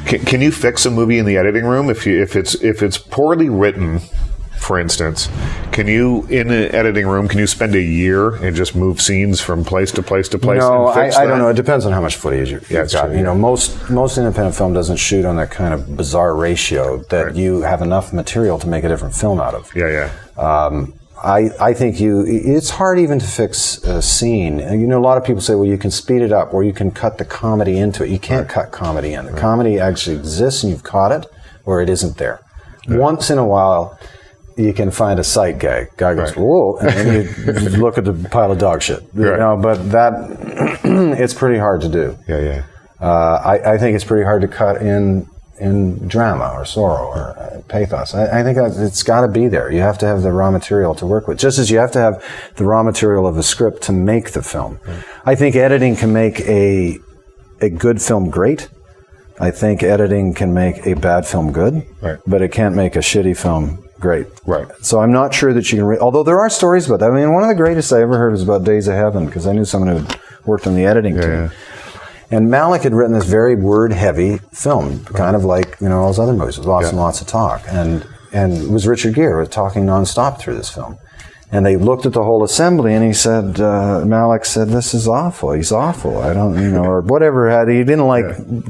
Can you fix a movie in the editing room if it's poorly written? For instance, can you, in an editing room, can you spend a year and just move scenes from place to place to place? No, and fix I don't know. It depends on how much footage you've got. True, you know, most independent film doesn't shoot on that kind of bizarre ratio that you have enough material to make a different film out of. I think it's hard even to fix a scene. You know, a lot of people say, well, you can speed it up or you can cut the comedy into it. You can't cut comedy in. The comedy actually exists and you've caught it, or it isn't there. Once in a while, you can find a sight gag. Guy goes, whoa, and then you look at the pile of dog shit. You know, but that, it's pretty hard to do. I think it's pretty hard to cut in drama or sorrow or pathos. I think it's got to be there. You have to have the raw material to work with, just as you have to have the raw material of a script to make the film. I think editing can make a good film great. I think editing can make a bad film good, but it can't make a shitty film great. So I'm not sure that you can... although there are stories about that. I mean, one of the greatest I ever heard was about Days of Heaven, because I knew someone who worked on the editing team. And Malick had written this very word-heavy film, kind of like, you know, all his other movies, with lots and lots of talk. And it was Richard Gere was talking nonstop through this film. And they looked at the whole assembly, and he said, Malick said, this is awful. He's awful. I don't, you know, or whatever. He didn't like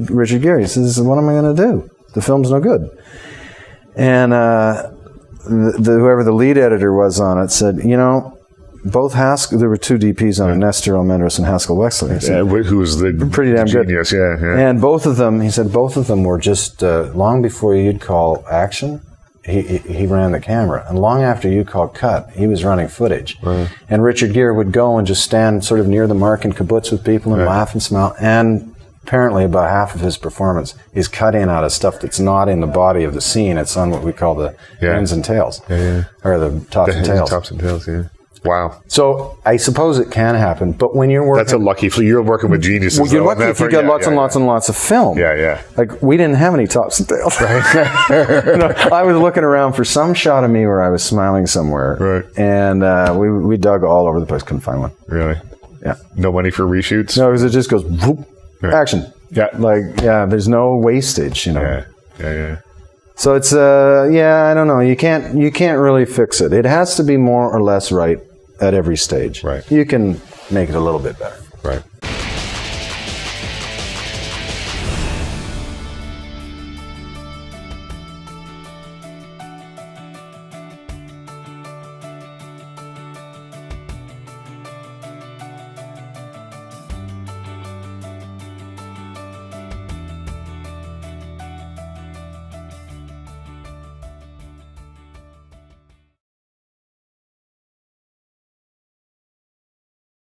Richard Gere. He says, what am I going to do? The film's no good. And whoever the lead editor was on it said, you know, both Haskell, there were two DPs on it, Nestor Almendros and Haskell Wexler. Said, who was the pretty damn genius, good. And both of them, he said, both of them were just long before you'd call action, he ran the camera. And long after you called cut, he was running footage. And Richard Gere would go and just stand sort of near the mark and kibbutz with people and laugh and smile. And apparently about half of his performance is cut in out of stuff that's not in the body of the scene. It's on what we call the ends and tails. Or the tops and tails. Tops and tails, Wow. So I suppose it can happen, but when you're working... That's a lucky... You're working with geniuses. Well, you're lucky if you got lots and lots and lots of film. Like, we didn't have any tops and tails. You know, I was looking around for some shot of me where I was smiling somewhere. And we dug all over the place. Couldn't find one. Really? Yeah. No money for reshoots? No, because it just goes... Whoop, action. There's no wastage, you know. So it's, I don't know. You can't really fix it. It has to be more or less right at every stage. You can make it a little bit better.